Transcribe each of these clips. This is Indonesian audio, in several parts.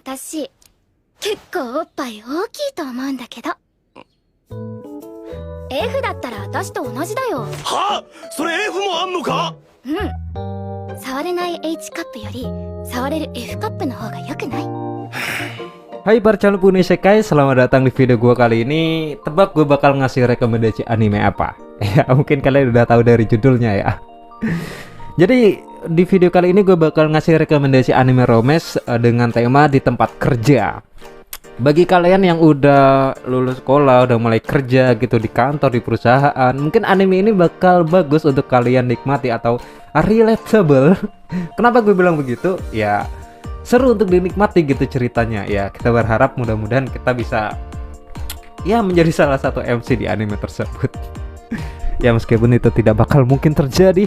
私結構おっぱい大きいと思うんだけど。F だったら私と同じだよ。はあ、それ F もあんのか？うん。触れない H カップより触れる F カップの方が良くない？ Hai para calon Isekai, selamat datang di video gua kali ini. Tebak gue bakal ngasih rekomendasi anime apa? Ya mungkin kalian udah tahu dari judulnya ya. Jadi di video kali ini gue bakal ngasih rekomendasi anime romance dengan tema di tempat kerja. Bagi kalian yang udah lulus sekolah, udah mulai kerja gitu di kantor, di perusahaan, mungkin anime ini bakal bagus untuk kalian nikmati atau relatable. Kenapa gue bilang begitu? Ya seru untuk dinikmati gitu ceritanya. Ya kita berharap mudah-mudahan kita bisa ya menjadi salah satu MC di anime tersebut. Ya meskipun itu tidak bakal mungkin terjadi.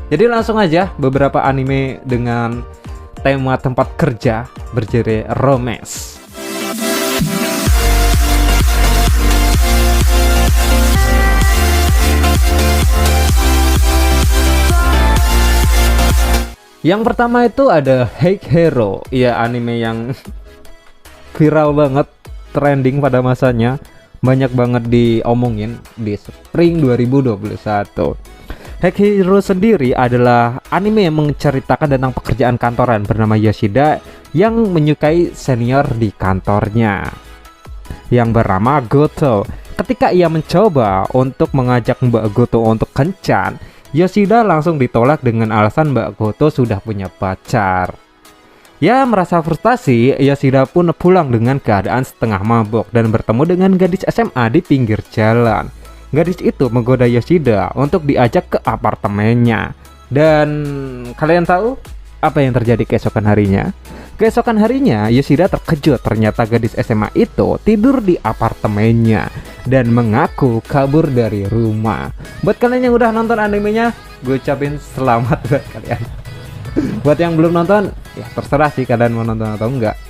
Jadi langsung aja, beberapa anime dengan tema tempat kerja bergenre romance. Yang pertama itu ada Hate Hero. Ya anime yang viral banget, trending pada masanya, banyak banget diomongin di Spring 2021. Hate Hero sendiri adalah anime yang menceritakan tentang pekerjaan kantoran bernama Yoshida yang menyukai senior di kantornya yang bernama Goto. Ketika ia mencoba untuk mengajak Mbak Goto untuk kencan, Yoshida langsung ditolak dengan alasan Mbak Goto sudah punya pacar. Ya merasa frustasi, Yoshida pun pulang dengan keadaan setengah mabok dan bertemu dengan gadis SMA di pinggir jalan. Gadis itu menggoda Yoshida untuk diajak ke apartemennya. Dan kalian tahu apa yang terjadi keesokan harinya? Keesokan harinya Yoshida terkejut ternyata gadis SMA itu tidur di apartemennya dan mengaku kabur dari rumah. Buat kalian yang udah nonton animenya, gue ucapin selamat buat kalian. Buat yang belum nonton, ya terserah sih kalian mau nonton atau enggak.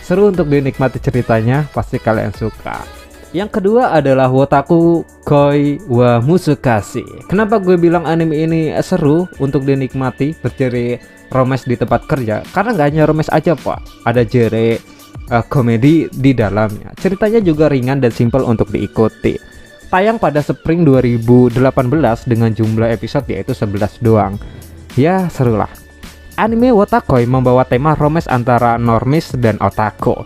Seru untuk dinikmati ceritanya, pasti kalian suka. Yang kedua adalah Wotaku Koi wa Musukasi. Kenapa gue bilang anime ini seru untuk dinikmati bergenre romance di tempat kerja? Karena nggak hanya romance aja pak, ada genre komedi di dalamnya. Ceritanya juga ringan dan simpel untuk diikuti. Tayang pada Spring 2018 dengan jumlah episode yaitu 11 doang. Ya seru lah. Anime Wotakoi membawa tema romance antara normis dan otaku.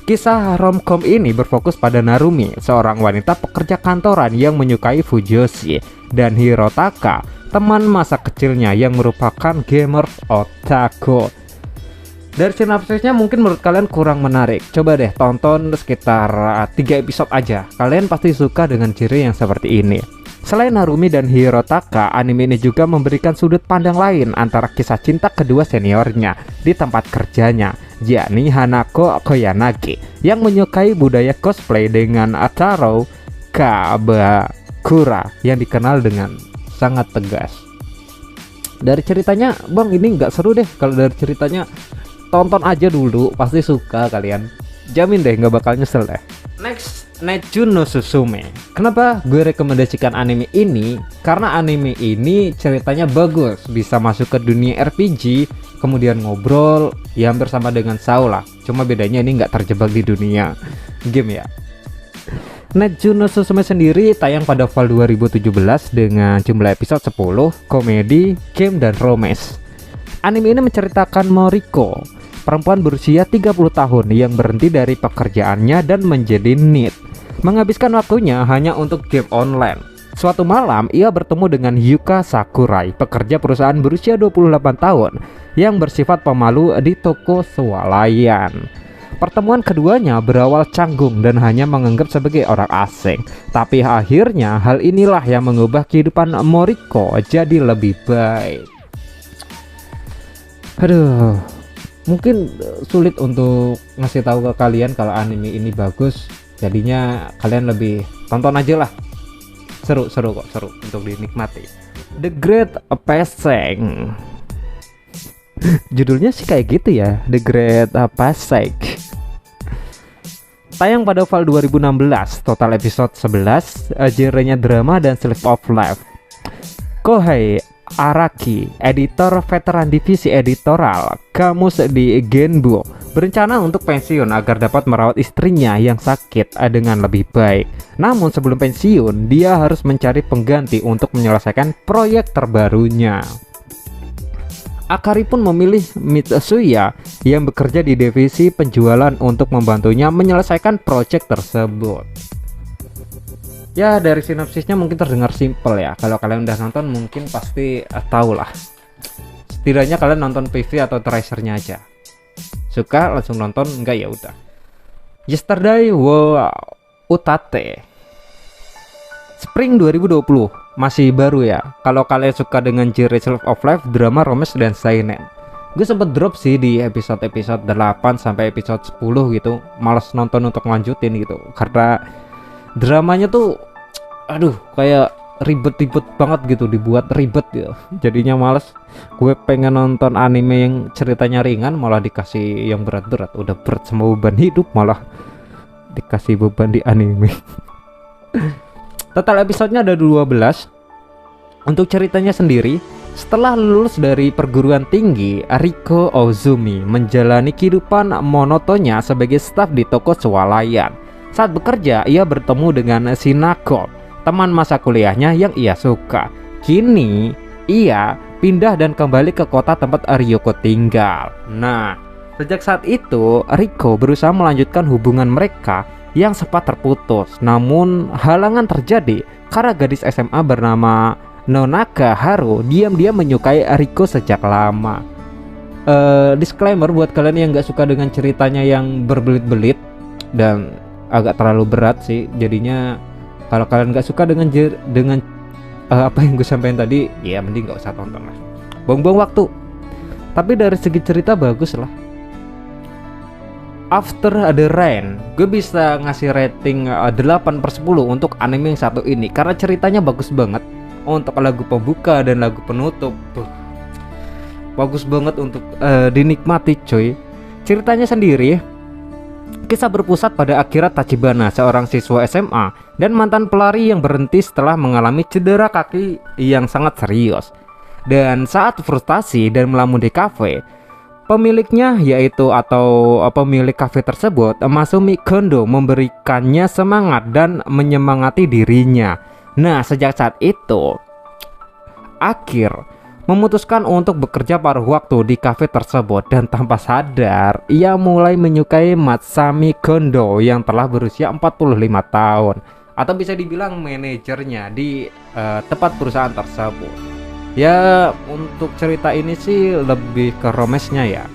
Kisah romcom ini berfokus pada Narumi, seorang wanita pekerja kantoran yang menyukai Fujoshi, dan Hirotaka, teman masa kecilnya yang merupakan gamer otaku. Dari sinopsisnya mungkin menurut kalian kurang menarik. Coba deh tonton sekitar 3 episode aja. Kalian pasti suka dengan ciri yang seperti ini. Selain Narumi dan Hirotaka, anime ini juga memberikan sudut pandang lain antara kisah cinta kedua seniornya di tempat kerjanya, yakni Hanako Koyanagi yang menyukai budaya cosplay dengan Ataro Kabakura yang dikenal dengan sangat tegas. Dari ceritanya, bang ini nggak seru deh. Kalau dari ceritanya, tonton aja dulu, pasti suka kalian. Jamin deh nggak bakal nyesel deh. Next, Netsu no Susume. Kenapa gue rekomendasikan anime ini? Karena anime ini ceritanya bagus, bisa masuk ke dunia RPG, kemudian ngobrol, ya hampir sama dengan Sao lah. Cuma bedanya ini nggak terjebak di dunia game ya. Netsu no Susume sendiri tayang pada fall 2017 dengan jumlah episode 10, komedi, game, dan romance. Anime ini menceritakan Moriko, perempuan berusia 30 tahun yang berhenti dari pekerjaannya dan menjadi NEET, menghabiskan waktunya hanya untuk game online. Suatu malam ia bertemu dengan Yuka Sakurai, pekerja perusahaan berusia 28 tahun yang bersifat pemalu di toko swalayan. Pertemuan keduanya berawal canggung dan hanya menganggap sebagai orang asing. Tapi akhirnya hal inilah yang mengubah kehidupan Moriko jadi lebih baik. Aduh, mungkin sulit untuk ngasih tahu ke kalian kalau anime ini bagus. Jadinya kalian lebih tonton aja lah. Seru kok, seru untuk dinikmati. The Great Passing. Judulnya sih kayak gitu ya, The Great Passing. Tayang pada fall 2016, total episode 11, genrenya drama dan slice of life. Kohei Araki, editor veteran divisi editorial Kamus di Genbu, berencana untuk pensiun agar dapat merawat istrinya yang sakit dengan lebih baik. Namun sebelum pensiun, dia harus mencari pengganti untuk menyelesaikan proyek terbarunya. Akari pun memilih Mitsuya yang bekerja di divisi penjualan untuk membantunya menyelesaikan proyek tersebut. Ya, dari sinopsisnya mungkin terdengar simpel ya. Kalau kalian udah nonton mungkin pasti tahu lah. Setidaknya kalian nonton PV atau trailernya aja. Suka langsung nonton, enggak ya udah. Yesterday wa Utate. Spring 2020 masih baru ya. Kalau kalian suka dengan genre slice of life, drama, romance, dan seinen. Gue sempet drop sih di episode 8 sampai episode 10 gitu. Males nonton untuk lanjutin gitu. Karena dramanya tuh aduh kayak ribet-ribet banget gitu, dibuat ribet gitu. Jadinya males. Gue pengen nonton anime yang ceritanya ringan malah dikasih yang berat-berat. Udah berat sama beban hidup malah dikasih beban di anime. Total episodenya ada 12. Untuk ceritanya sendiri, setelah lulus dari perguruan tinggi, Riko Ozumi menjalani kehidupan monotonnya sebagai staf di toko swalayan. Saat bekerja, ia bertemu dengan Shinako, teman masa kuliahnya yang ia suka. Kini, ia pindah dan kembali ke kota tempat Ryoko tinggal. Nah, sejak saat itu, Riko berusaha melanjutkan hubungan mereka yang sempat terputus. Namun halangan terjadi karena gadis SMA bernama Nonaka Haru diam-diam menyukai Riko sejak lama. Disclaimer buat kalian yang gak suka dengan ceritanya yang berbelit-belit dan agak terlalu berat sih. Jadinya kalau kalian gak suka dengan apa yang gue sampaikan tadi, ya mending gak usah tonton lah, buang-buang waktu. Tapi dari segi cerita bagus lah. After the Rain, gue bisa ngasih rating 8/10 untuk anime yang satu ini karena ceritanya bagus banget. Untuk lagu pembuka dan lagu penutup bagus banget untuk dinikmati coy. Ceritanya sendiri, kisah berpusat pada Akira Tachibana, seorang siswa SMA dan mantan pelari yang berhenti setelah mengalami cedera kaki yang sangat serius. Dan saat frustasi dan melamun di kafe, pemiliknya yaitu pemilik kafe tersebut, Masumi Kondo, memberikannya semangat dan menyemangati dirinya. Nah, sejak saat itu Akir memutuskan untuk bekerja paruh waktu di kafe tersebut dan tanpa sadar ia mulai menyukai Matsami Kondo yang telah berusia 45 tahun atau bisa dibilang manajernya di tempat perusahaan tersebut. Ya, untuk cerita ini sih lebih ke romesnya ya.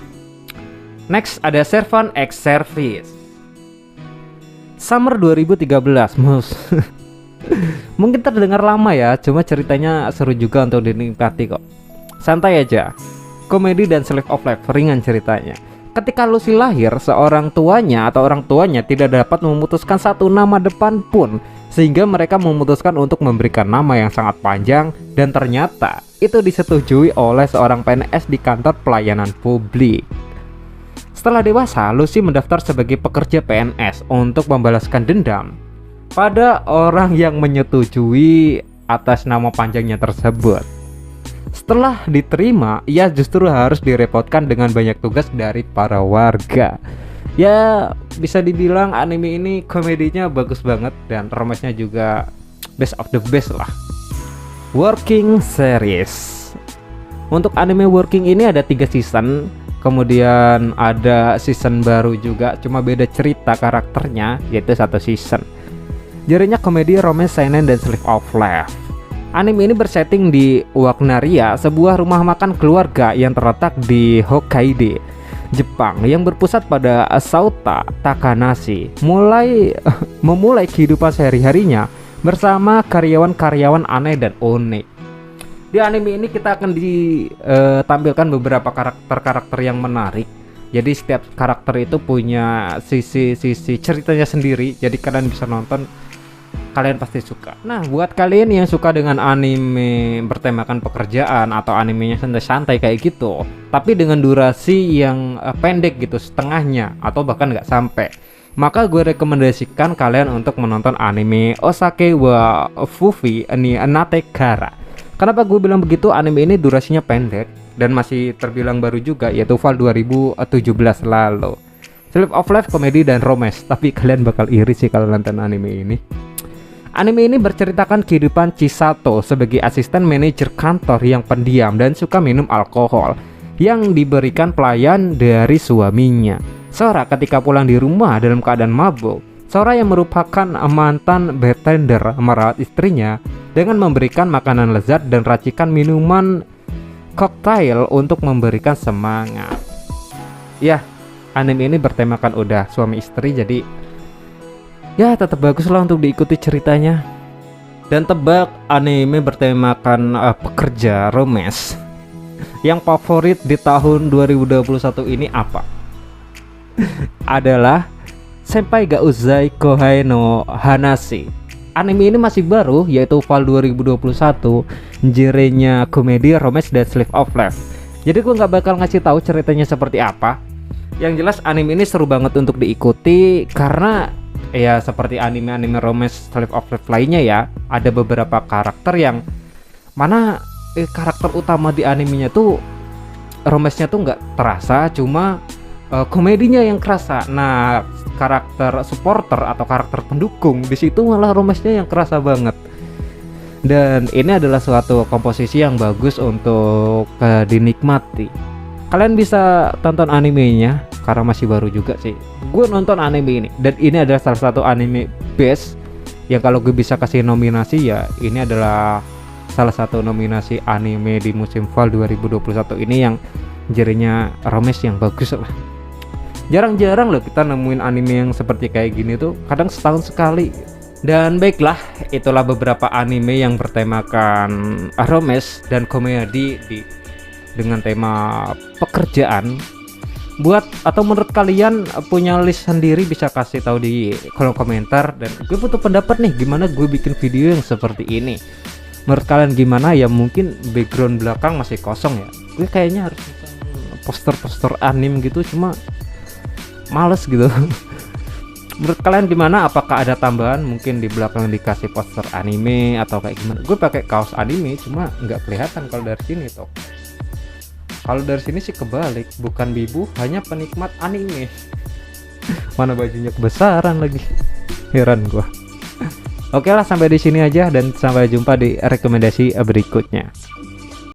Next ada Servant X Service. Summer 2013. Mungkin terdengar lama ya, cuma ceritanya seru juga untuk dinikmati kok. Santai aja. Komedi dan slice of life, ringan ceritanya. Ketika Lucy lahir, orang tuanya tidak dapat memutuskan satu nama depan pun, sehingga mereka memutuskan untuk memberikan nama yang sangat panjang, dan ternyata itu disetujui oleh seorang PNS di kantor pelayanan publik. Setelah dewasa, Lucy mendaftar sebagai pekerja PNS untuk membalaskan dendam pada orang yang menyetujui atas nama panjangnya tersebut. Setelah diterima, ia justru harus direpotkan dengan banyak tugas dari para warga. Ya, bisa dibilang anime ini komedinya bagus banget dan romance-nya juga best of the best lah. Working Series. Untuk anime Working ini ada 3 season. Kemudian ada season baru juga, cuma beda cerita karakternya, yaitu 1 season. Genrenya komedi, romance, seinen, dan slice of life. Anime ini bersetting di Wagnaria, sebuah rumah makan keluarga yang terletak di Hokkaido, Jepang, yang berpusat pada Sauta Takanashi. Memulai kehidupan sehari-harinya bersama karyawan-karyawan aneh dan unik. Di anime ini kita akan ditampilkan beberapa karakter-karakter yang menarik. Jadi setiap karakter itu punya sisi-sisi ceritanya sendiri. Jadi kalian bisa nonton, kalian pasti suka. Nah, buat kalian yang suka dengan anime bertemakan pekerjaan atau animenya santai-santai kayak gitu, tapi dengan durasi yang pendek gitu, setengahnya atau bahkan nggak sampai, maka gue rekomendasikan kalian untuk menonton anime Osake wa Fufi ni Anate Kara. Kenapa gue bilang begitu? Anime ini durasinya pendek dan masih terbilang baru juga, yaitu Fall 2017 lalu. Slice of life, komedi dan romance. Tapi kalian bakal iri sih kalau nonton anime ini. Anime ini berceritakan kehidupan Chisato sebagai asisten manajer kantor yang pendiam dan suka minum alkohol yang diberikan pelayan dari suaminya. Sora ketika pulang di rumah dalam keadaan mabuk, Sora yang merupakan mantan bartender merawat istrinya dengan memberikan makanan lezat dan racikan minuman koktail untuk memberikan semangat. Ya, anime ini bertemakan udah suami istri, jadi ya tetap bagus lah untuk diikuti ceritanya. Dan tebak anime bertemakan pekerja romance yang favorit di tahun 2021 ini apa? Adalah Senpai ga Uzai Kohai no Hanashi. Anime ini masih baru, yaitu Fall 2021, genrenya komedi, romance, dan slice of life. Jadi gue nggak bakal ngasih tahu ceritanya seperti apa. Yang jelas anime ini seru banget untuk diikuti karena ya seperti anime-anime romance slice of life lainnya ya, ada beberapa karakter yang mana karakter utama di animenya tuh romance-nya tuh nggak terasa, cuma komedinya yang kerasa. Nah, karakter supporter atau karakter pendukung di situ malah romance-nya yang kerasa banget. Dan ini adalah suatu komposisi yang bagus untuk dinikmati. Kalian bisa tonton animenya karena masih baru juga sih. Gue nonton anime ini dan ini adalah salah satu anime best yang kalau gue bisa kasih nominasi ya ini adalah salah satu nominasi anime di musim Fall 2021 ini yang jadinya romance yang bagus lah. Jarang-jarang loh kita nemuin anime yang seperti kayak gini tuh, kadang setahun sekali. Dan baiklah, itulah beberapa anime yang bertemakan romance dan komedi dengan tema pekerjaan. Buat atau menurut kalian punya list sendiri bisa kasih tahu di kolom komentar, dan gue butuh pendapat nih gimana gue bikin video yang seperti ini. Menurut kalian gimana? Ya mungkin background belakang masih kosong ya. Gue kayaknya harus poster-poster anime gitu, cuma males gitu. Menurut kalian gimana? Apakah ada tambahan mungkin di belakang dikasih poster anime atau kayak gimana? Gue pakai kaos anime cuma nggak kelihatan kalau dari sini toh. Kalau dari sini sih kebalik, bukan bibu, hanya penikmat anime. Mana bajunya kebesaran lagi. Heran gua. Oke lah, sampai di sini aja dan sampai jumpa di rekomendasi berikutnya.